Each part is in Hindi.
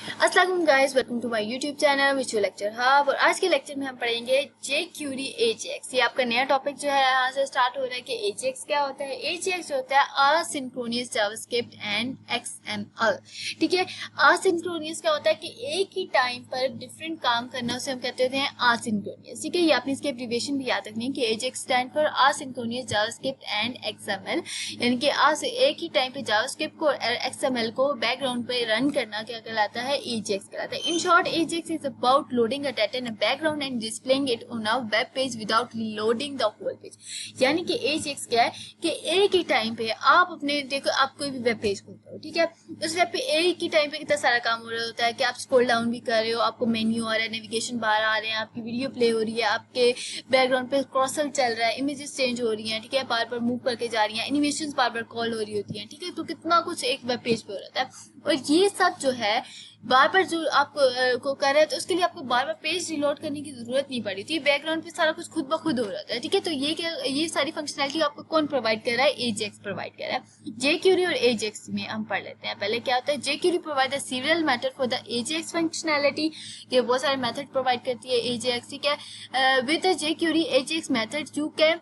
अस्सलाम वालेकुम guys, welcome to my YouTube channel visual lecture hub. और आज के लेक्चर में हम पढ़ेंगे jQuery AJAX। ये आपका नया टॉपिक जो है यहाँ से स्टार्ट हो रहा है कि AJAX क्या होता है। AJAX जो होता है असिंक्रोनियस जावास्क्रिप्ट एंड XML। ठीक है, असिंक्रोनियस क्या होता है कि एक ही टाइम पर डिफरेंट काम करना, उसे हम कहते हैं असिंक्रोनियस। ठीक है, ये आपने इसकी एब्रिविएशन भी याद रखनी है कि AJAX stand for asynchronous JavaScript and XML, यानी कि एक ही टाइम पे जावास्क्रिप्ट को और XML को बैकग्राउंड पे रन करना क्या कहलाता है, AJAX कहलाता है। In short, AJAX is about loading a data in a background and displaying it on a web page without loading the whole page। यानी कि AJAX क्या है कि एक ही टाइम पे आप अपने, देखो आप कोई भी वेब पेज खोलते हो, ठीक है, उस वेब पे एक ही टाइम पे कितना सारा काम हो रहा होता है कि आप स्क्रॉल डाउन भी कर रहे हो, आपको मेन्यू आ रहा है, नेविगेशन बार आ रहे हैं, आपकी वीडियो प्ले हो रही है, आपके बैकग्राउंड पे क्रॉसल चल रहा है, इमेजेस चेंज हो रही हैं, ठीक है, बार बार मूव करके जा रही हैं, एनिमेशन बार बार कॉल हो रही होती है, ठीक है, तो कितना कुछ एक वेब पेज पे हो रहा है। और ये सब जो है बार बार जो आपको को कर रहे हैं, तो उसके लिए आपको बार बार पेज रिलोड करने की जरूरत नहीं पड़ी थी, बैकग्राउंड पे सारा कुछ खुद ब खुद हो रहा था। ठीक है, तो ये सारी फंक्शनैलिटी आपको कौन प्रोवाइड कर रहा है, AJAX प्रोवाइड कर रहा है। jQuery और AJAX में हम पढ़ लेते हैं। पहले क्या होता है, jQuery provide the serial method for the AJAX functionality. ये बहुत सारे मेथड प्रोवाइड करती है AJAX। ठीक है, with the jQuery AJAX method you can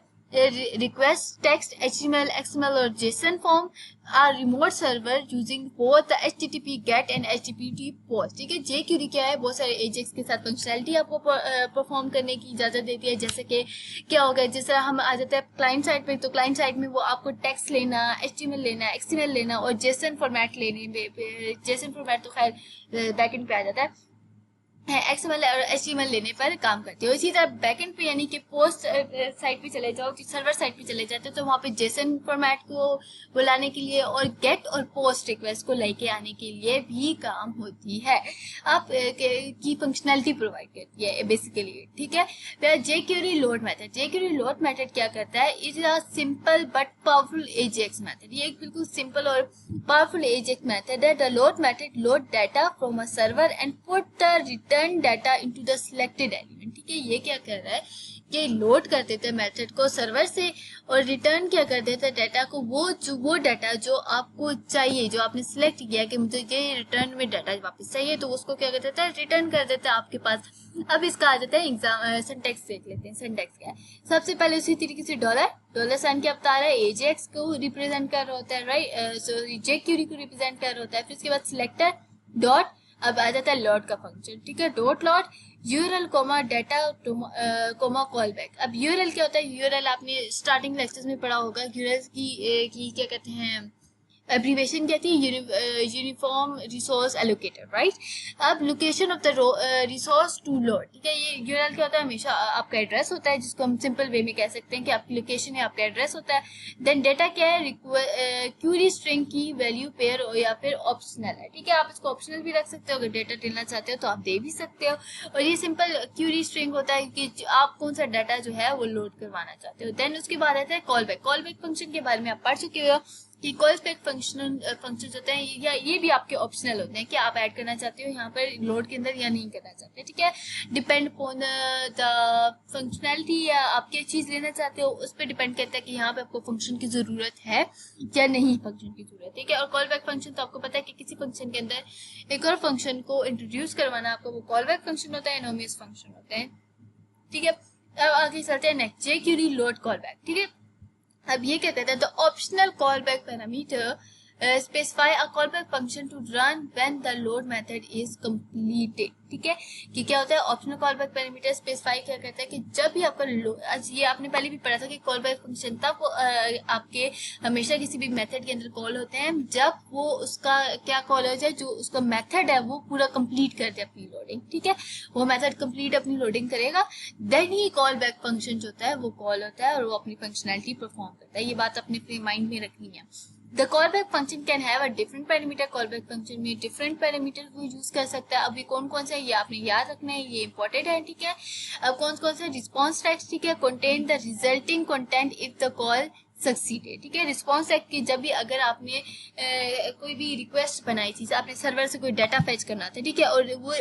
request text, HTML, XML और JSON form are remote server using both the HTTP GET and HTTP POST। ठीक है, jQuery क्या है, बहुत सारे AJAX के साथ फंक्शनैलिटी आपको परफॉर्म करने की इजाजत देती है। जैसे कि क्या होगा, जिस तरह हम आ जाते हैं क्लाइंट साइड पे, तो क्लाइंट साइड में वो आपको टेक्स्ट लेना, HTML लेना, XML लेना और JSON फॉर्मेट लेने, JSON फॉर्मेट तो खैर बैकएंड पे आ जाता है, XML और HTML लेने पर काम करती है। इसी तरह बैकएंड पे यानी कि पोस्ट साइट पे चले जाओ, सर्वर साइट पे चले जाते हो, तो वहाँ पे जेसन फॉर्मेट को बुलाने के लिए और गेट और पोस्ट रिक्वेस्ट को लेके आने के लिए भी काम होती है, आप की फंक्शनैलिटी प्रोवाइड करती है बेसिकली। ठीक है, फिर jQuery load method. jQuery load method क्या करता है, is a simple but powerful AJAX method. ये एक बिल्कुल सिंपल और पावरफुल AJAX मेथड है। The load method load data from a server and put the return data into the selected element. ठीक है, ये क्या कर रहा है कि लोड कर देते हैं मेथड को सर्वर से और रिटर्न क्या कर देते हैं डाटा को, वो डाटा जो आपको चाहिए, जो आपने सिलेक्ट किया कि मुझे ये रिटर्न में डाटा वापस चाहिए, तो उसको क्या कर देता है, रिटर्न कर देता है आपके पास। अब इसका आ जाता है एग्जाम सिंटैक्स देख लेते हैं। सिंटैक्स क्या है, सबसे पहले उसी तरीके से डॉलर साइन क्या बता रहा है, AJAX को रिप्रेजेंट कर रहा होता है, राइट, सो jQuery को रिप्रेजेंट कर रहा होता है। फिर उसके बाद सिलेक्टर डॉट, अब आ जाता है लॉट का फंक्शन। ठीक है, dot load URL comma data comma call back. अब यूआरएल क्या होता है, यूआरएल आपने स्टार्टिंग लेक्चर्स में पढ़ा होगा, यूआरएल की क्या कहते हैं, एब्रीवेशन कहती है यूनिफॉर्म रिसोर्स एलोकेटर, राइट। अब location of the resource to load. ठीक है, ये यूआरएल क्या होता है, हमेशा आपका एड्रेस होता है, जिसको हम सिंपल वे में कह सकते हैं कि आपकी लोकेशन है, आपका एड्रेस होता है। देन डेटा क्या है, क्यूरी स्ट्रिंग की वैल्यू पेयर या फिर ऑप्शनल है। ठीक है, आप इसको ऑप्शनल भी रख सकते हो, अगर डेटा देना चाहते हो तो आप दे भी सकते हो। और ये सिंपल क्यूरी स्ट्रिंग होता है कि आप कौन सा डाटा जो है वो लोड करवाना चाहते हो। देन उसके बाद आता है call back. Call back function के बारे में आप पढ़ चुके हो कि कॉल बैक फंक्शन होते हैं, या ये भी आपके ऑप्शनल होते हैं कि आप ऐड करना चाहते हो यहाँ पर लोड के अंदर या नहीं करना चाहते। ठीक है, डिपेंड अपॉन द फंक्शनैलिटी, या आप क्या चीज़ लेना चाहते हो उस पर डिपेंड करता है कि यहाँ पे आपको फंक्शन की ज़रूरत है या नहीं फंक्शन की ज़रूरत। ठीक है, और कॉल बैक फंक्शन तो आपको पता है कि किसी फंक्शन के अंदर एक और फंक्शन को इंट्रोड्यूस करवाना, आपको वो कॉल बैक फंक्शन होता है, एनोनिमस फंक्शन होते हैं। ठीक है, अब आगे चलते हैं next, jQuery load call back. ठीक है, अब ये क्या कहता है, the optional call back parameter specify a call back function to run when the load method is completed. ठीक है, कि क्या होता है, optional call back parameter specify क्या करता है कि जब भी आपका ये आपने पहले भी पढ़ा था कि कॉल बैक फंक्शन तब आपके हमेशा किसी भी मेथड के अंदर कॉल होते हैं जब वो उसका क्या कॉल हो जाए, जो उसका मेथड है वो पूरा कंप्लीट कर दे अपनी लोडिंग। ठीक है, वो मेथड कंप्लीट अपनी लोडिंग करेगा, देन ही कॉल बैक फंक्शन जो होता है वो कॉल होता है और वो अपनी फंक्शनैलिटी परफॉर्म करता है। ये बात अपने माइंड में रखनी है। The callback function can have a different parameter। callback function में different parameter को यूज कर सकता है। अभी कौन कौन सा है ये आपने याद रखना है, ये इंपॉर्टेंट है। ठीक है, अब कौन कौन सा, रिस्पॉन्स टेक्स्ट, ठीक है, contain the resulting content if the call succeeded. ठीक है, रिस्पॉन्स टेक्स्ट की जब भी अगर आपने कोई भी रिक्वेस्ट बनाई थी, आपने सर्वर से कोई डाटा फेच करना था, ठीक है, और वो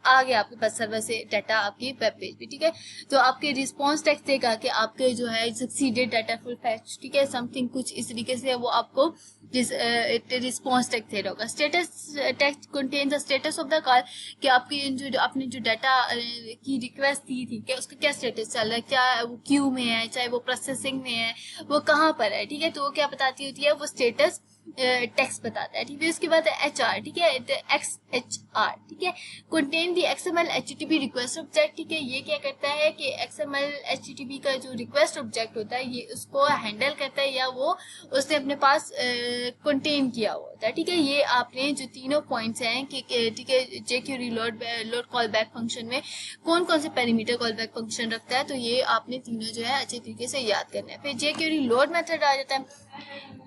आ गया आपके पास सर्वर से डाटा आपकी वेब पेज पे, ठीक है। तो आपके रिस्पॉन्स टेक्स्ट देगा कि आपके जो है सक्सीडेड डाटा फुल फैच, ठीक है, समथिंग कुछ इस तरीके से वो आपको रिस्पॉन्स टेक्स्ट दे रहा होगा। Status text contain the status of the call, कि आपकी जो आपने जो डाटा की रिक्वेस्ट दी थी क्या उसका क्या स्टेटस चल रहा है, क्या वो क्यू में है, चाहे वो प्रोसेसिंग में है, वो कहाँ पर है, ठीक है। तो वो क्या बताती होती है, वो स्टेटस टेक्स्ट बताता है, ठीक है। उसके बाद एच आर, ठीक है, XHR, ठीक है, contain the XML HTTP request object, ठीक है। ये क्या करता है कि XML HTTP का जो रिक्वेस्ट ऑब्जेक्ट होता है ये उसको हैंडल करता है, या वो उसने अपने पास कंटेन किया हुआ होता है, ठीक है। ये आपने जो तीनों पॉइंट्स हैं कि ठीक है jQuery load call back function में कौन कौन से पैरामीटर कॉल बैक फंक्शन रखता है, तो ये आपने तीनों जो है अच्छे तरीके से याद करना है। फिर jQuery लोड मेथड आ जाता है।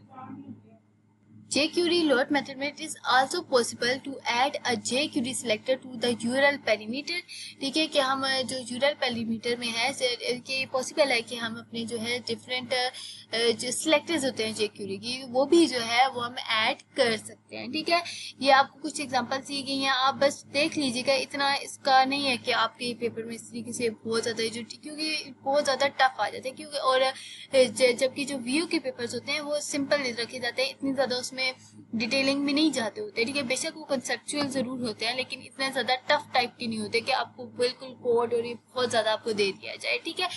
jQuery load method में it is also possible to add a jQuery selector to the URL perimeter, ठीक है, कि हम जो URL perimeter में है कि पॉसिबल है कि हम अपने जो है डिफरेंट जो सिलेक्टर्स होते हैं jQuery की वो भी जो है वो हम ऐड कर सकते हैं, ठीक है। ये आपको कुछ एग्जांपल्स दी गई हैं, आप बस देख लीजिएगा, इतना इसका नहीं है कि आपके पेपर में इस तरीके से बहुत ज़्यादा जो, क्योंकि बहुत ज़्यादा टफ आ जाता है, क्योंकि और जबकि जो व्यू के पेपर्स होते हैं वो सिंपल रखे जाते हैं, इतनी ज़्यादा उसमें डिटेलिंग में नहीं जाते होते, ठीक है। बेशक वो कंसेप्चुअल जरूर होते हैं लेकिन इतने ज्यादा टफ टाइप के नहीं होते कि आपको बिल्कुल कोड और ये बहुत ज्यादा आपको दे दिया जाए, ठीक है।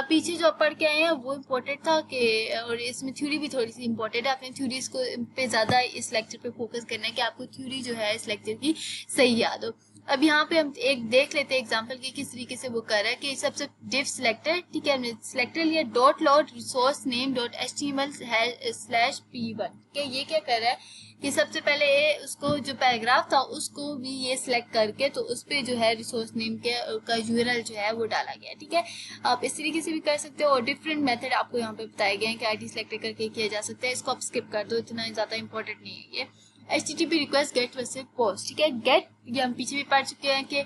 पीछे जो पढ़ के आए हैं वो इम्पोर्टेंट था कि, और इसमें थ्योरी भी थोड़ी सी इम्पोर्टेंट है, आपने थ्योरीज को पे ज्यादा इस लेक्चर पे फोकस करना है कि आपको थ्योरी जो है इस लेक्चर की सही याद हो। अब यहाँ पे हम एक देख लेते हैं एग्जांपल की किस तरीके से वो कर रहा है कि सबसे div सिलेक्टर, ठीक है, हमने सिलेक्टर लिया dot load resource name dot HTML /p1, ठीक है। ये क्या कर रहा है कि सबसे पहले उसको जो पैराग्राफ था उसको भी ये सिलेक्ट करके तो उस पर जो है रिसोर्स नेम के का URL जो है वो डाला गया, ठीक है। आप इस तरीके से भी कर सकते हो और डिफरेंट मेथड आपको यहाँ पे बताए गए हैं कि ID सिलेक्ट करके किया जा सकता है। इसको आप स्किप कर दो, इतना ज्यादा इंपॉर्टेंट नहीं है ये। HTTP request get versus post, ठीक है। गेट ये हम पीछे भी पढ़ चुके हैं कि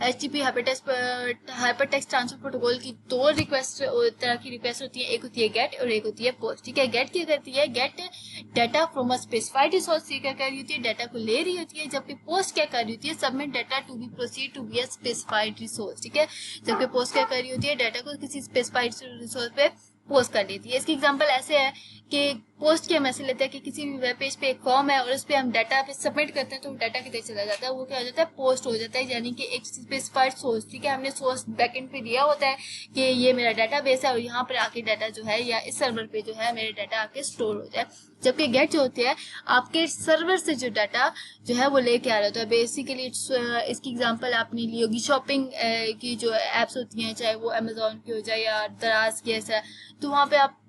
HTTP हाइपरटेक्स्ट ट्रांसफर प्रोटोकॉल की दो रिक्वेस्ट तरह की रिक्वेस्ट होती है, एक होती है गेट और एक होती है पोस्ट, ठीक है। गेट क्या करती है, gate data from a specified resource, क्या कर रही होती है, डाटा को ले रही होती है। जबकि पोस्ट क्या कर रही होती है, submit data to be proceed to be a specified resource, ठीक है। जबकि पोस्ट क्या कर रही होती है, डाटा को किसी स्पेसिफाइड रिसोर्स पे पोस्ट कर देती है। इसकी एग्जांपल ऐसे है कि पोस्ट के हम ऐसे लेते हैं कि किसी भी वेब पेज पे एक फॉर्म है और उस पर हम डाटा पे सबमिट करते हैं तो डाटा किधर चला जाता है, वो क्या हो जाता है, पोस्ट हो जाता है, यानी कि एक स्पेसिफाइड सोर्स, ठीक है। हमने सोर्स बैकएंड पे दिया होता है कि ये मेरा डाटा बेस है और यहाँ पर आके डाटा जो है या इस सर्वर पे जो है मेरे डाटा आके स्टोर हो जाए। जबकि गेट जो होती है आपके सर्वर से जो डाटा जो है वो लेके आ रहा होता है। बेसिकली इसकी एग्जांपल आपने ली होगी शॉपिंग की जो एप्स होती हैं, चाहे वो अमेजोन की हो जाए या दराज की, ऐसा, तो वहाँ पे आप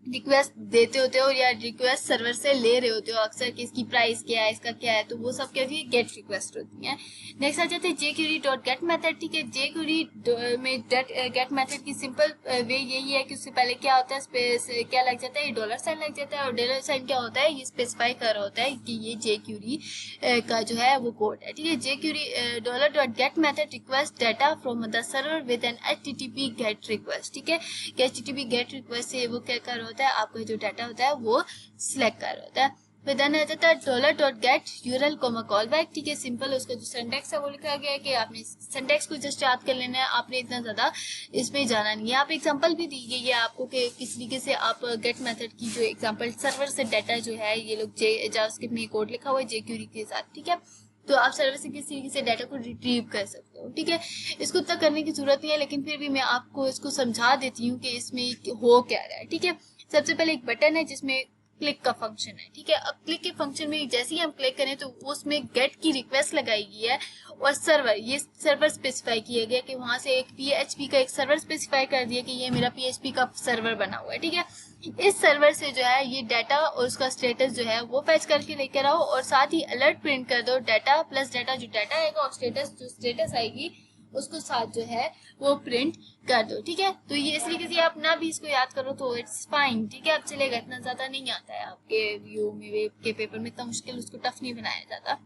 रिक्वेस्ट देते होते हो या रिक्वेस्ट सर्वर से ले रहे होते हो अक्सर कि इसकी प्राइस क्या है, इसका क्या है, तो वो सब क्या होती है, गेट रिक्वेस्ट होती है। नेक्स्ट आ जाते हैं jQuery डॉट गेट मेथड, ठीक है। jQuery में गेट मेथड की सिंपल वे यही है कि उससे पहले क्या होता है, स्पेस क्या लग जाता है, ये डॉलर साइन लग जाता है और डॉलर साइन क्या होता है, ये स्पेसिफाई कर रहा होता है कि ये jQuery का जो है वो कोड है, ठीक है। jQuery dollar dot get method request data from the server with an HTTP get request, ठीक है। HTTP गेट रिक्वेस्ट से वो क्या कर होता है, आपका जो डाटा होता है वो सिलेक्ट कर होता है। फिर देन आ जाता है dollar dot gate URL comma call back, ठीक है। सिंपल उसका जो सिंटैक्स है वो लिखा गया है कि आपने सिंटैक्स को जस्ट याद कर लेना है, आपने इतना ज्यादा इसमें जाना नहीं है। आप एग्जांपल भी दी गई है आपको कि किस तरीके से आप गेट मेथड की जो एग्जांपल सर्वर से डाटा जो है ये लोग जावास्क्रिप्ट में कोड लिखा हुआ है jQuery के साथ, ठीक है। तो आप सर्वर से किस तरीके से डाटा को रिट्रीव कर सकते हो, ठीक है। इसको इतना करने की जरूरत नहीं है लेकिन फिर भी मैं आपको इसको समझा देती हूँ कि इसमें हो क्या रहा है, ठीक है। सबसे पहले एक बटन है जिसमें क्लिक का फंक्शन है, ठीक है। अब क्लिक के फंक्शन में जैसे ही हम क्लिक करें तो उसमें गेट की रिक्वेस्ट लगाई गई है और सर्वर, ये सर्वर स्पेसिफाई किया गया कि वहां से एक PHP का एक सर्वर स्पेसिफाई कर दिया कि ये मेरा PHP का सर्वर बना हुआ है, ठीक है। इस सर्वर से जो है ये डाटा और उसका स्टेटस जो है वो फैच करके लेकर आओ और साथ ही अलर्ट प्रिंट कर दो, डाटा प्लस डाटा जो डाटा आएगा और स्टेटस जो स्टेटस आएगी उसको साथ जो है वो प्रिंट कर दो, ठीक है। तो ये इस तरीके से आप ना भी इसको याद करो तो इट्स फाइन, ठीक है। अब चलेगा, इतना ज्यादा नहीं आता है आपके व्यू में, वेब के पेपर में इतना मुश्किल उसको टफ नहीं बनाया जाता,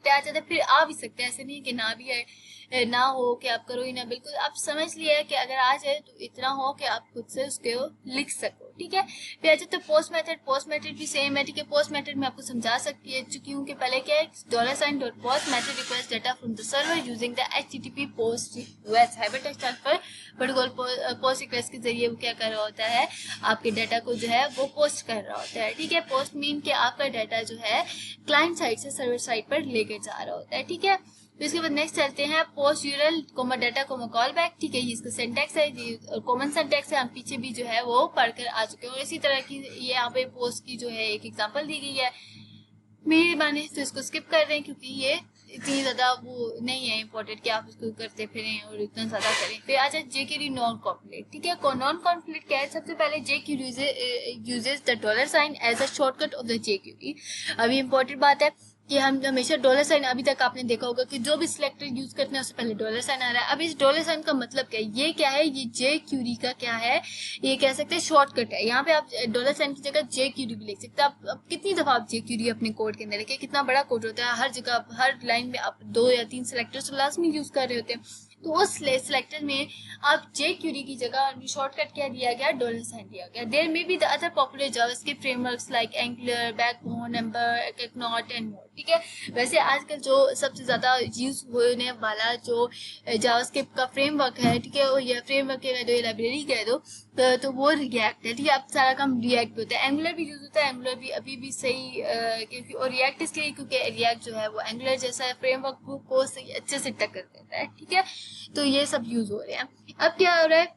आ जाता फिर आ भी सकते हैं, ऐसे नहीं कि ना भी आए, ना हो कि आप करो ही ना, बिल्कुल आप समझ लिया कि अगर आ जाए तो इतना हो कि आप खुद से उसको लिख सको, ठीक है। फिर आ जाता है पोस्ट मेथड। पोस्ट मेथड भी सेम है, ठीक है। पोस्ट मेथड में आपको समझा चुकी हूँ कि पहले क्या है, $post method request data from the server using the HTTP post request hypertext transfer protocol. Post request के जरिए वो क्या कर रहा होता है, आपके डाटा को जो है वो पोस्ट कर रहा होता है, ठीक है। पोस्ट मीन के आपका डाटा जो है क्लाइंट साइड से सर्वर साइड पर लेकर जा रहा होता है, ठीक है। तो इसके बाद नेक्स्ट चलते हैं post URL comma data comma call back, ठीक है। ये इसका सिंटैक्स है, ये कॉमन सिंटैक्स है, हम पीछे भी जो है वो पढ़कर आ चुके हैं। और इसी तरह की ये यहाँ पे पोस्ट की जो है एक एग्जांपल दी गई है, मेरी माने तो इसको स्किप कर रहे हैं क्योंकि ये इतनी ज्यादा वो नहीं है इम्पोर्टेंट कि आप इसको करते फिरें और इतना ज्यादा करें। फिर आ जाए jQuery नॉन कॉन्फ्लिक्ट, ठीक है। नॉन कॉन्फ्लिक्ट क्या है, सबसे पहले jQuery uses the $sign as a shortcut of the jQuery। अभी इम्पोर्टेंट बात है कि हम हमेशा $साइन, अभी तक आपने देखा होगा कि जो भी सिलेक्टर यूज करते हैं उससे पहले $साइन आ रहा है। अब इस $साइन का मतलब क्या है, ये क्या है, ये jQuery का क्या है, ये कह सकते हैं शॉर्टकट है। यहाँ पे आप $साइन की जगह jQuery भी लिख सकते हैं। अब कितनी दफा आप jQuery अपने कोड के अंदर लिखे, कितना बड़ा कोड होता है, हर जगह हर लाइन में आप 2 या 3 सिलेक्टर्स लाजमी यूज कर रहे होते हैं। तो उस सिलेक्टर में आप jQuery की जगह शॉर्टकट क्या दिया गया, $साइन दिया गया। There may be the other popular JavaScript frameworks like Angular, Backbone, Ember, एक्नॉट एंड मोर, ठीक है। वैसे आजकल जो सबसे ज्यादा यूज होने वाला जो जावास्क्रिप्ट का फ्रेमवर्क है, ठीक है, और ये फ्रेमवर्क कह दो, लाइब्रेरी कह दो, तो वो रिएक्ट है, ठीक है। अब सारा काम रिएक्ट होता है, एंगुलर भी यूज होता है, एंगुलर भी अभी भी सही क्योंकि और रिएक्ट इसलिए क्योंकि रिएक्ट जो है वो एंगुलर जैसा फ्रेमवर्क को सही अच्छे से टक्कर देता है, ठीक है। तो ये सब यूज हो रहे हैं। अब क्या हो रहा है,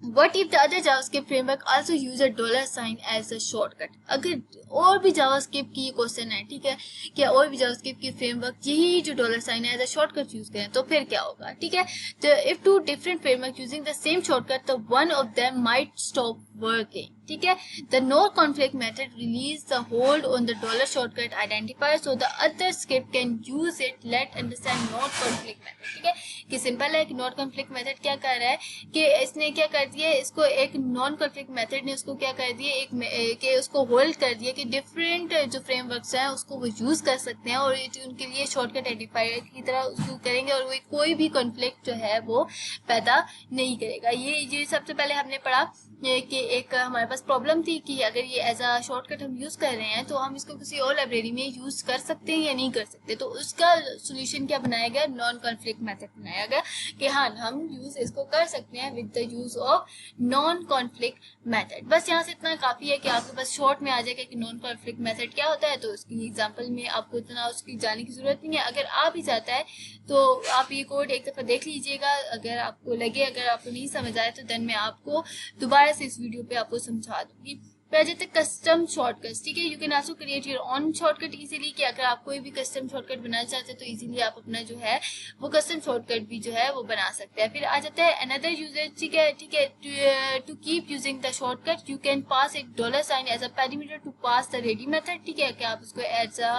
What if the other JavaScript framework also use a $sign as a shortcut? अगर और भी JavaScript की ये क्वेश्चन है, ठीक है, क्या और भी JavaScript की फ्रेमवर्क यही जो $sign है as a shortcut यूज करें तो फिर क्या होगा, ठीक है। तो if two different frameworks using the same shortcut, तो one of them might stop working, ठीक है। The no conflict method release the hold on the $shortcut identifier so the other script can use it. Let understand not conflict method, ठीक है। कि सिंपल है कि नॉट कॉन्फ्लिक्ट मेथड क्या कर रहा है कि इसने क्या कर दिया, इसको एक नॉन कॉन्फ्लिक्ट मेथड ने उसको क्या कर दिया, एक कि उसको होल्ड कर दिया कि डिफरेंट जो फ्रेमवर्क्स हैं उसको वो यूज कर सकते हैं और उनके लिए शॉर्टकट आइडेंटिफायर की तरह उसको करेंगे और वो कोई भी कॉन्फ्लिक्ट जो है वो पैदा नहीं करेगा। ये सबसे पहले हमने पढ़ा कि एक हमारे पास प्रॉब्लम थी कि अगर ये एज अ शॉर्टकट हम यूज कर रहे हैं तो हम इसको किसी और लाइब्रेरी में यूज कर सकते हैं या नहीं कर सकते। तो उसका सोल्यूशन क्या बनाया गया, नॉन कॉन्फ्लिक्ट मेथड बनाया गया कि हाँ हम यूज इसको कर सकते हैं with the use of non conflict method. बस यहाँ से इतना काफी है कि आपके पास शॉर्ट में आ जाएगा कि नॉन कॉन्फ्लिक्ट मेथड क्या होता है। तो उसकी एग्जाम्पल में आपको इतना उसकी जाने की जरूरत नहीं है। अगर आ भी जाता है तो आप ये कोड एक दफा देख लीजिएगा, अगर आपको लगे, अगर आपको नहीं समझ आए तो देन मैं आपको दोबारा से इस वीडियो पे आपको समझा दूंगी। फिर कस्टम शॉर्टकट्स, ठीक है। You can also create your own shortcut easily, कि अगर आप कोई भी कस्टम शॉर्टकट बनाना चाहते हैं तो इजीली आप अपना जो है वो कस्टम शॉर्टकट भी जो है वो बना सकते हैं। फिर आ जाता है अनदर यूजर, ठीक है। To keep using the shortcut you can pass एक $साइन as a parameter to pass the ready method, ठीक है। कि आप उसको एज अ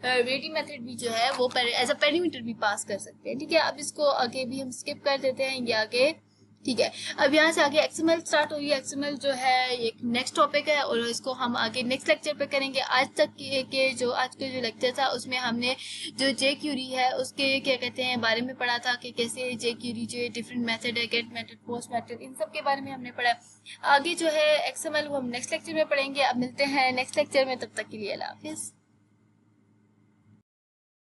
रेडी मेथड भी जो है वो एज अ पैरामीटर भी पास कर सकते हैं, ठीक है। अब इसको आगे भी हम स्किप कर देते हैं, ये आगे, ठीक है। अब यहाँ से आगे XML स्टार्ट होगी। XML जो है एक नेक्स्ट टॉपिक है और इसको हम आगे नेक्स्ट लेक्चर पे करेंगे। आज तक के जो आज के जो लेक्चर था उसमें हमने जो jQuery है उसके क्या कहते हैं बारे में पढ़ा था कि कैसे jQuery जो डिफरेंट मेथड है, गेट मेथड, पोस्ट मेथड, इन सब के बारे में हमने पढ़ा। आगे जो है XML वो हम नेक्स्ट लेक्चर में पढ़ेंगे। अब मिलते हैं नेक्स्ट लेक्चर में, तब तक के लिए अल्लाह हाफिज।